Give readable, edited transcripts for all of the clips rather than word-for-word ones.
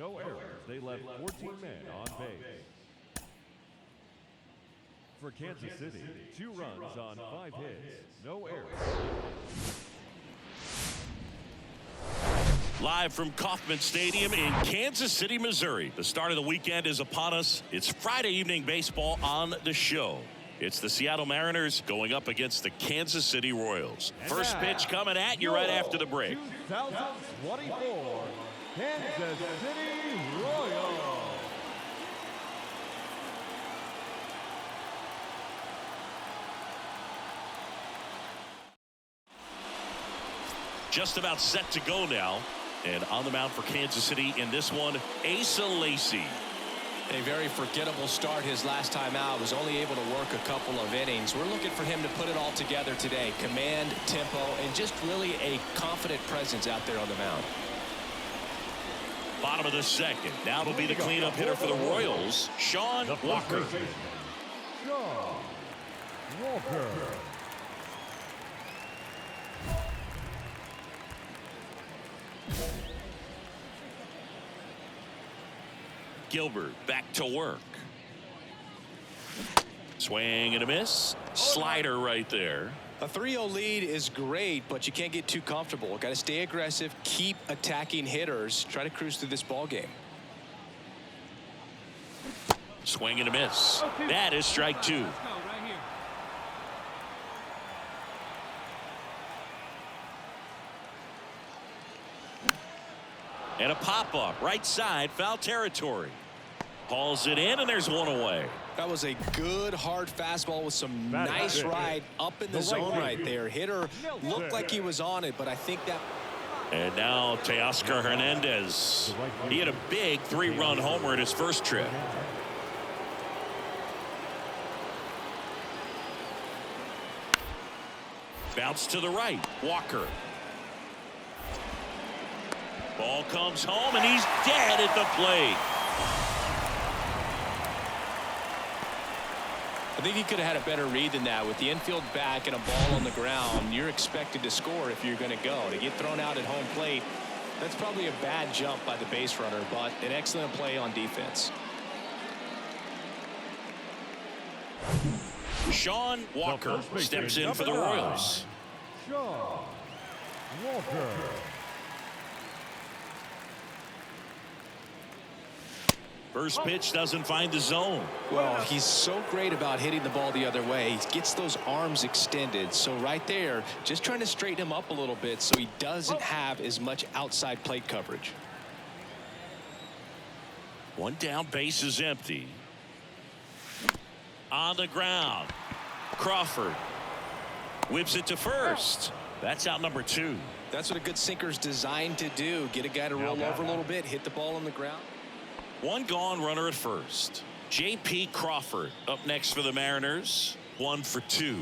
No errors. They left 14 men on base. For Kansas City, 2 runs on 5 hits. No errors. Live from Kauffman Stadium in Kansas City, Missouri. The start of the weekend is upon us. It's Friday evening baseball on the show. It's the Seattle Mariners going up against the Kansas City Royals. First pitch coming at you right after the break. 2024 Kansas City Royals. Just about set to go now. And on the mound for Kansas City in this one, Asa Lacy. A very forgettable start his last time out. Was only able to work a couple of innings. We're looking for him to put it all together today. Command, tempo, and just really a confident presence out there on the mound. Bottom of the second. Now it'll be the cleanup hitter for the Royals, Sean Walker. Sean Walker. Gilbert back to work. Swing and a miss. Slider right there. A 3-0 lead is great, but you can't get too comfortable. Got to stay aggressive, keep attacking hitters, try to cruise through this ball game. Swing and a miss. That is strike 2. And a pop-up right side, foul territory. Hauls it in, and there's one away. That was a good hard fastball with some nice ride up in the zone right there. Hitter looked like he was on it, but I think that. And now Teoscar Hernandez. He had a big 3-run homer in his first trip. Bounce to the right. Walker. Ball comes home, and he's dead at the plate. I think he could have had a better read than that. With the infield back and a ball on the ground, you're expected to score if you're going to go. To get thrown out at home plate, that's probably a bad jump by the base runner, but an excellent play on defense. Sean Walker steps in for the Royals. Sean Walker. First pitch doesn't find the zone. Well, he's so great about hitting the ball the other way. He gets those arms extended. So right there, just trying to straighten him up a little bit so he doesn't have as much outside plate coverage. One down, base is empty. On the ground. Crawford whips it to first. That's out number 2. That's what a good sinker's designed to do. Get a guy to roll over a little bit, hit the ball on the ground. One gone, runner at first. J.P. Crawford up next for the Mariners. 1 for 2.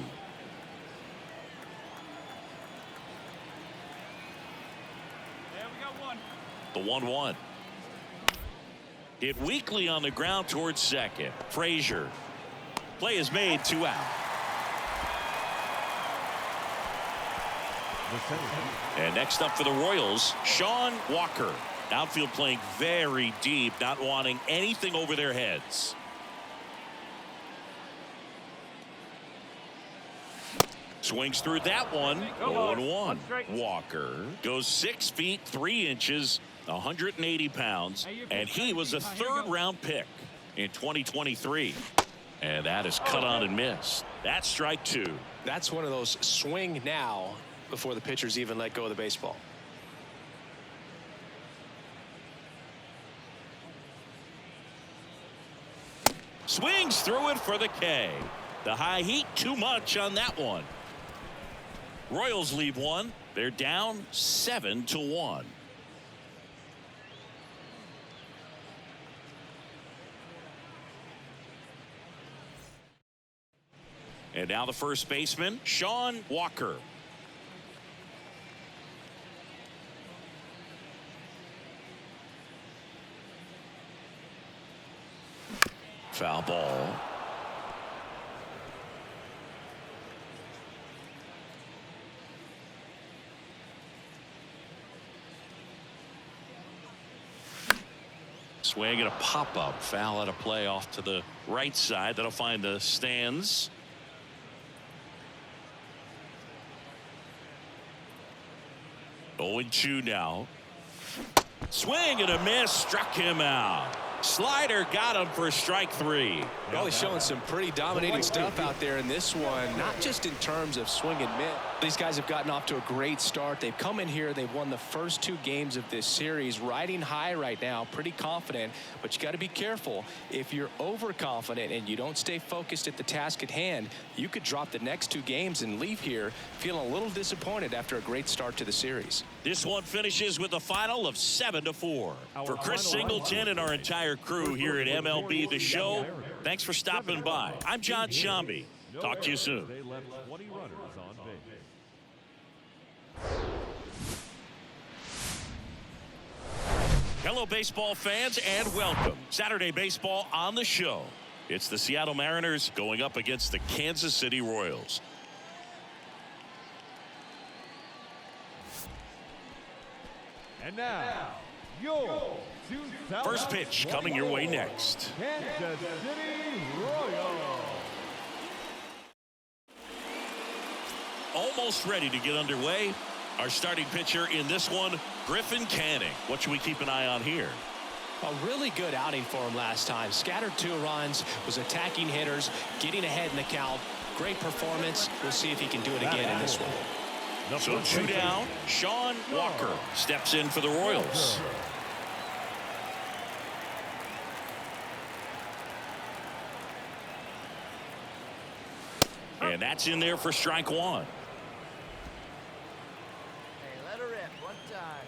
The 1-1. Hit weakly on the ground towards second. Frazier. Play is made, 2 out. And next up for the Royals, Sean Walker. Outfield playing very deep, not wanting anything over their heads. Swings through that one. 0-1. Walker goes 6 feet 3 inches, 180 pounds, and he was a 3rd-round pick in 2023. And that is cut on and missed. That's strike 2. That's one of those swing now before the pitchers even let go of the baseball. Swings through it for the K. The high heat, too much on that one. Royals leave one. They're down 7-1. And now the first baseman, Sean Walker. Foul ball. Swing and a pop-up. Foul out of play off to the right side. That'll find the stands. Oh, 0-2 now. Swing and a miss. Struck him out. Slider got him for strike 3. Well, he's showing some pretty dominating stuff out there in this one, not just in terms of swing and miss. These guys have gotten off to a great start. They've come in here. They've won the first 2 games of this series, riding high right now, pretty confident. But you got to be careful. If you're overconfident and you don't stay focused at the task at hand, you could drop the next 2 games and leave here feeling a little disappointed after a great start to the series. This one finishes with a final of 7-4. For Chris Singleton and our entire crew here at MLB The Show, thanks for stopping by. I'm John Shambi. Talk to you soon. They left 20 runners on base. Hello, baseball fans, and welcome. Saturday baseball on the show. It's the Seattle Mariners going up against the Kansas City Royals. And now, your First pitch coming your way next. Kansas City Royals. Almost ready to get underway. Our starting pitcher in this one, Griffin Canning. What should we keep an eye on here? A really good outing for him last time. Scattered 2 runs, was attacking hitters, getting ahead in the count. Great performance. We'll see if he can do it again in this one. So 2 down. Sean Walker steps in for the Royals. And that's in there for strike 1. Let her rip one time.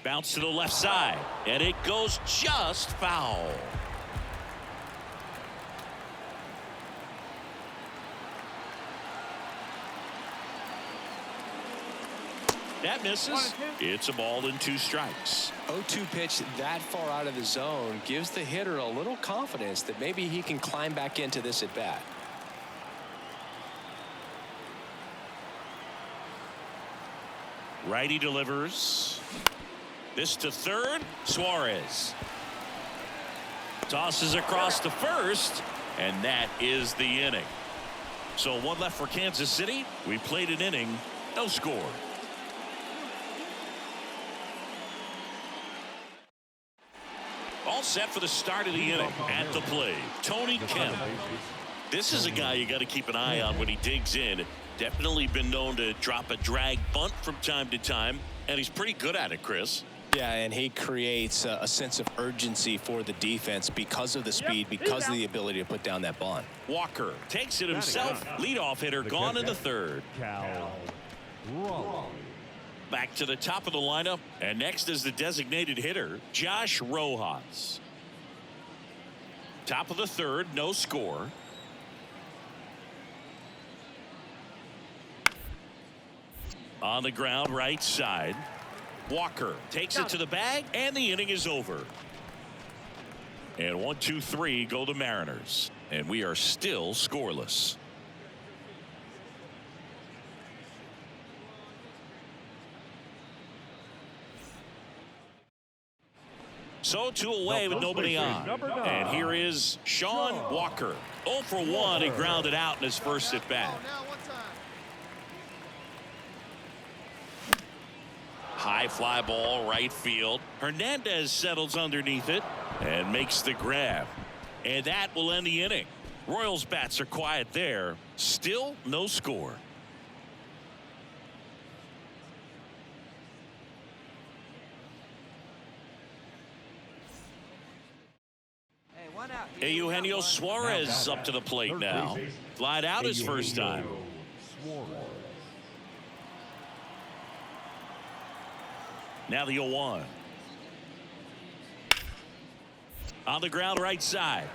Bounce to the left side, and it goes just foul. That misses. It's a ball and 2 strikes. 0-2 pitch that far out of the zone gives the hitter a little confidence that maybe he can climb back into this at bat. Righty delivers. This to third. Suarez tosses across to first, and that is the inning. So 1 left for Kansas City. We played an inning, no score. All set for the start of the inning. At the plate, Tony Kemp. This is a guy you got to keep an eye on when he digs in. Definitely been known to drop a drag bunt from time to time, and he's pretty good at it, Chris. Yeah, and he creates a sense of urgency for the defense because of the speed, because of the ability to put down that bunt. Walker takes it himself. Leadoff hitter gone in the third. Back to the top of the lineup, and next is the designated hitter, Josh Rojas. Top of the third, no score. On the ground, right side. Walker takes it to the bag, and the inning is over. And 1, 2, 3 go the Mariners, and we are still scoreless. So 2 away with nobody on. And here is Sean Walker. 0 for 1. He grounded out in his first at bat. High fly ball, right field. Hernandez settles underneath it and makes the grab. And that will end the inning. Royals bats are quiet there. Still no score. Eugenio Suarez up to the plate now. Flied out his first time. Now the 0-1. On the ground, right side.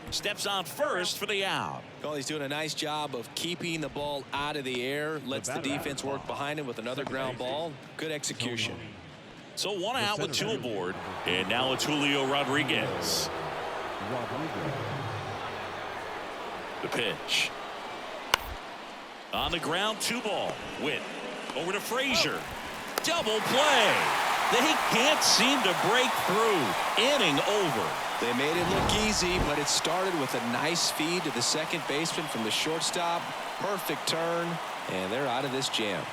Steps on first for the out. Well, he's doing a nice job of keeping the ball out of the air. Lets the defense work behind him with another ground ball. Good execution. So 1 out with 2 aboard. And now it's Julio Rodriguez. The pitch. On the ground, 2 ball. Witt Over to Frazier. Double play. They can't seem to break through. Inning over. They made it look easy, but it started with a nice feed to the second baseman from the shortstop. Perfect turn, and they're out of this jam.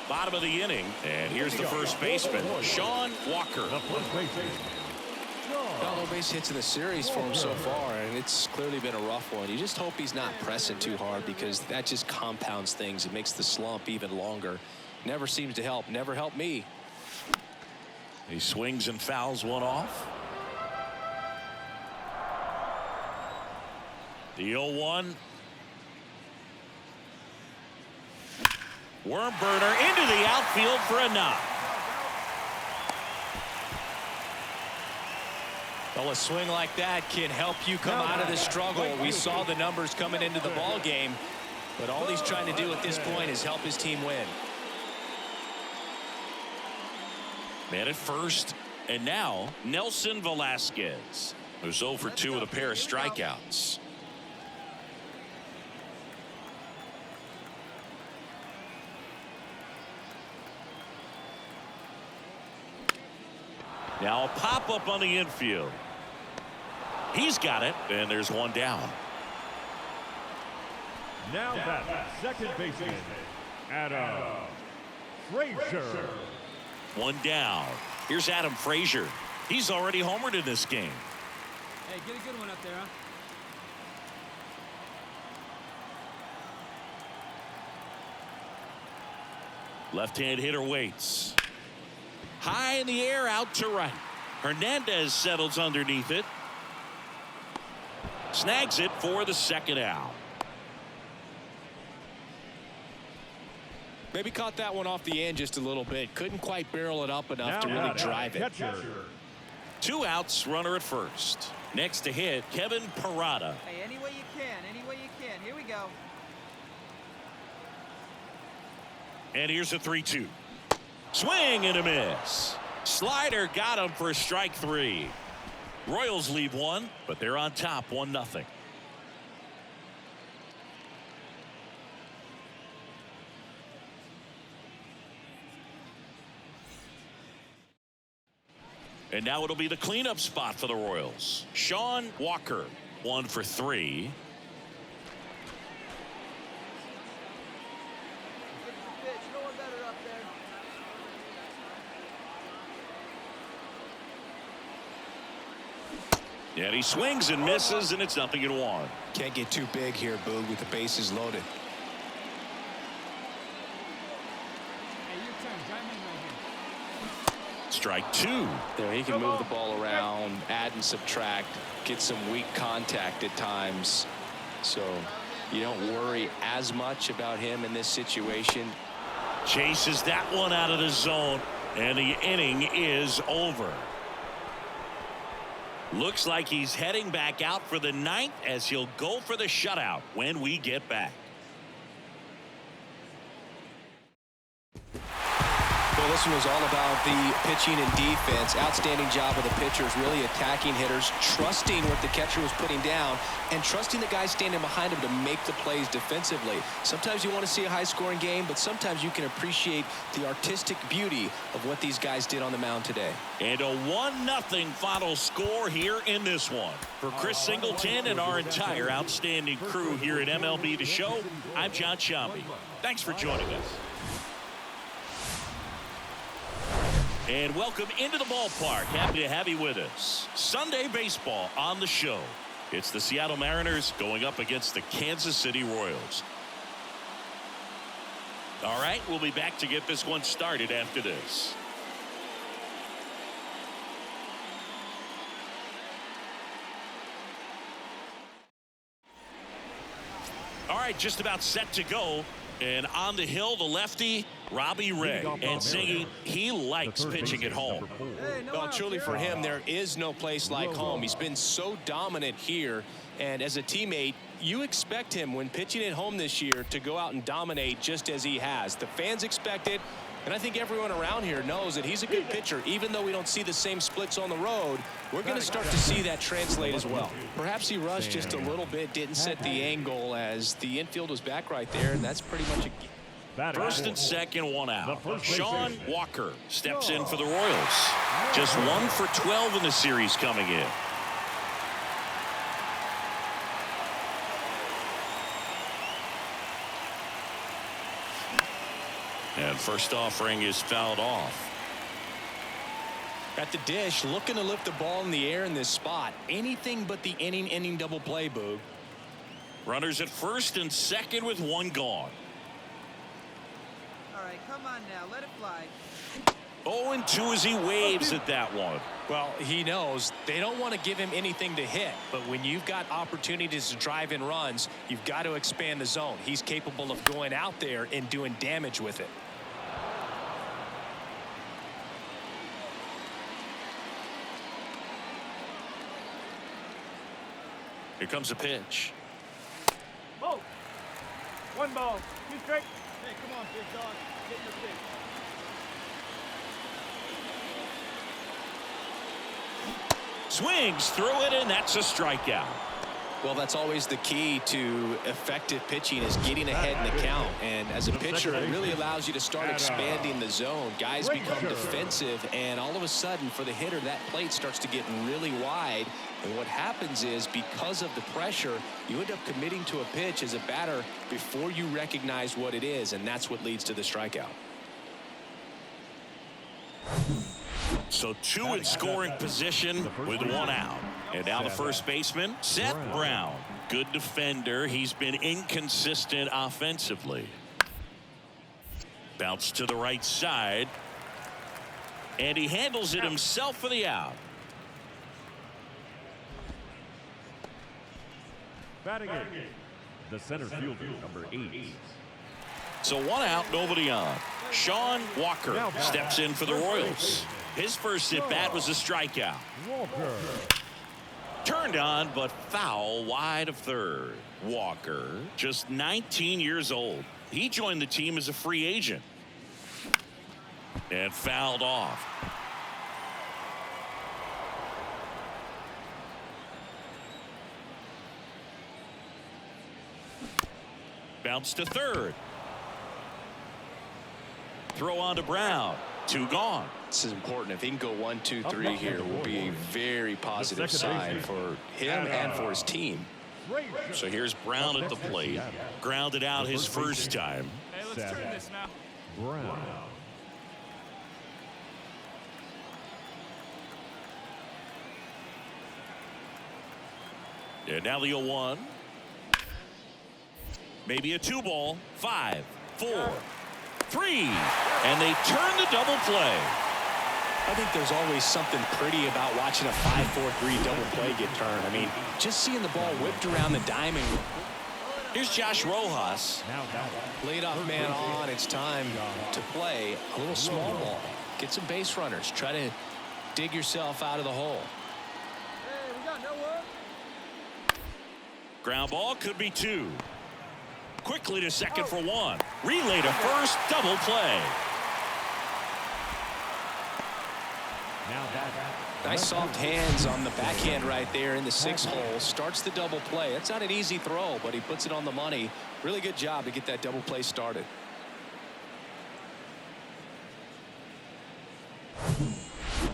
Bottom of the inning, and here's the first baseman, Sean Walker. No base hits in the series for him so far, and it's clearly been a rough one. You just hope he's not pressing too hard, because that just compounds things. It makes the slump even longer. Never seems to help. Never helped me. He swings and fouls one off. The 0-1. Worm burner into the outfield for a knock. Well, a swing like that can help you come out of the struggle. We saw the numbers coming into the ball game, but all he's trying to do at this point is help his team win. Man at first, and now Nelson Velasquez, who's 0 for 2 with a pair of strikeouts. Now a pop-up on the infield. He's got it, and there's one down. Now that second baseman, Adam Frazier. One down. Here's Adam Frazier. He's already homered in this game. Hey, get a good one up there, huh? Left-hand hitter waits. High in the air, out to right. Hernandez settles underneath it. Snags it for the second out. Maybe caught that one off the end just a little bit. Couldn't quite barrel it up enough to really drive it. Two outs, runner at first. Next to hit, Kevin Parada. Hey, any way you can, any way you can. Here we go. And here's a 3-2. Swing and a miss. Slider got him for strike 3. Royals leave one, but they're on top 1-0. And now it'll be the cleanup spot for the Royals. Sean Walker, 1 for 3. No one better up there. And he swings and misses, and it's 0-1. Can't get too big here, Boog, with the bases loaded. Hey, your turn. Drive me right here. Strike 2. There, he can move the ball around, add and subtract, get some weak contact at times. So you don't worry as much about him in this situation. Chases that one out of the zone, and the inning is over. Looks like he's heading back out for the 9th, as he'll go for the shutout when we get back. Well, this one was all about the pitching and defense. Outstanding job of the pitchers, really attacking hitters, trusting what the catcher was putting down, and trusting the guys standing behind him to make the plays defensively. Sometimes you want to see a high-scoring game, but sometimes you can appreciate the artistic beauty of what these guys did on the mound today. And a 1-0 final score here in this one. For Chris Singleton and our entire outstanding crew here at MLB The Show, I'm John Shambi. Thanks for joining us. And welcome into the ballpark. Happy to have you with us. Sunday baseball on the show. It's the Seattle Mariners going up against the Kansas City Royals. All right, we'll be back to get this one started after this. All right, just about set to go. And on the hill, the lefty, Robbie Ray. And singing, he likes pitching at home. Well, truly for him, there is no place like home. He's been so dominant here. And as a teammate, you expect him when pitching at home this year to go out and dominate just as he has. The fans expect it. And I think everyone around here knows that he's a good pitcher. Even though we don't see the same splits on the road, we're going to start to see that translate as well. Perhaps he rushed just a little bit, didn't set the angle as the infield was back right there, and that's pretty much a... First and second, one out. Sean Walker steps in for the Royals. Just 1 for 12 in the series coming in. And first offering is fouled off. At the dish, looking to lift the ball in the air in this spot. Anything but the inning double play, Boog. Runners at first and second with 1 gone. All right, come on now, let it fly. 0-2 as he waves at that one. Well, he knows they don't want to give him anything to hit, but when you've got opportunities to drive in runs, you've got to expand the zone. He's capable of going out there and doing damage with it. Here comes a pitch. Ball. 1 ball. 2 strikes. Hey, come on, big dog. Get in the pitch. Swings through it, and that's a strikeout. Well, that's always the key to effective pitching, is getting ahead in the count. And as a pitcher, it really allows you to start expanding the zone. Guys become defensive, and all of a sudden, for the hitter, that plate starts to get really wide. And what happens is, because of the pressure, you end up committing to a pitch as a batter before you recognize what it is, and that's what leads to the strikeout. So 2 in scoring position with 1 out. And now the first baseman, Seth Brown. Good defender. He's been inconsistent offensively. Bounce to the right side. And he handles it himself for the out. Batting in, the center fielder, number 8. So 1 out, nobody on. Sean Walker steps in for the Royals. His first at-bat was a strikeout. Walker. Turned on, but foul wide of third. Walker, just 19 years old. He joined the team as a free agent. And fouled off. Bounce to third. Throw on to Brown. 2 gone. This is important. If he can go 1, 2, 3 here, it will be a very positive sign for him and for his team. So here's Brown at the plate. Grounded out his first time. Hey, let's turn this now. Brown. And now the 0-1. Maybe a 2 ball. 5, 4, 3. And they turn the double play. I think there's always something pretty about watching a 5-4-3 double play get turned. I mean, just seeing the ball whipped around the diamond. Here's Josh Rojas. Leadoff man on. It's time to play a little small ball. Get some base runners. Try to dig yourself out of the hole. Hey, we got no one. Ground ball could be 2. Quickly to second for 1. Relay to first. Double play. Nice soft hands on the backhand right there in the 6th hole. Starts the double play. It's not an easy throw, but he puts it on the money. Really good job to get that double play started.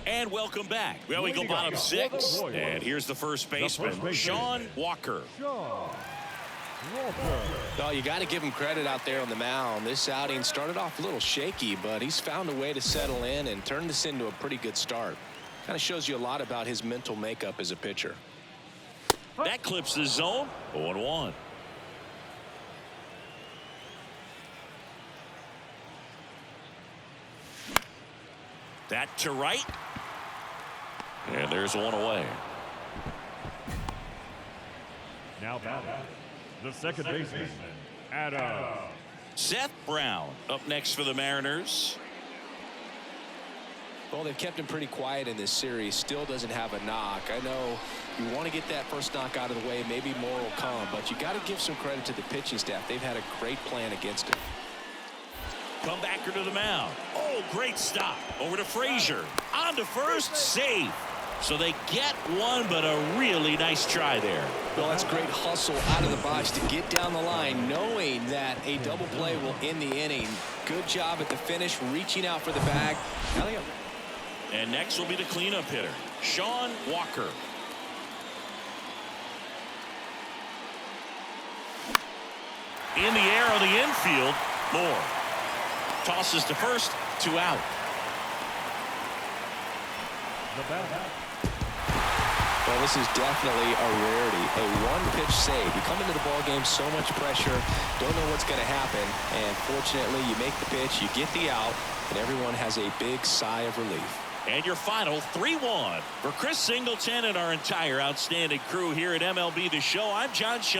And welcome back. Well, we go bottom 6. And here's the first baseman, Sean Walker. Well, you got to give him credit out there on the mound. This outing started off a little shaky, but he's found a way to settle in and turn this into a pretty good start. Kind of shows you a lot about his mental makeup as a pitcher. That clips the zone. 0-1. That to right. And there's 1 away. Now batting, the second baseman, Adam. Seth Brown up next for the Mariners. Well, they've kept him pretty quiet in this series. Still doesn't have a knock. I know you want to get that first knock out of the way. Maybe more will come, but you got to give some credit to the pitching staff. They've had a great plan against him. Comebacker to the mound. Oh, great stop. Over to Frazier. On to first. Safe. So they get one, but a really nice try there. Well, that's great hustle out of the box to get down the line, knowing that a double play will end the inning. Good job at the finish, reaching out for the bag. Now they go. And next will be the cleanup hitter, Sean Walker. In the air on the infield, Moore. Tosses to first, 2 out. The batter. Well, this is definitely a rarity. A one-pitch save. You come into the ball game, so much pressure, don't know what's going to happen, and fortunately, you make the pitch, you get the out, and everyone has a big sigh of relief. And your final 3-1 for Chris Singleton and our entire outstanding crew here at MLB The Show. I'm John Shine.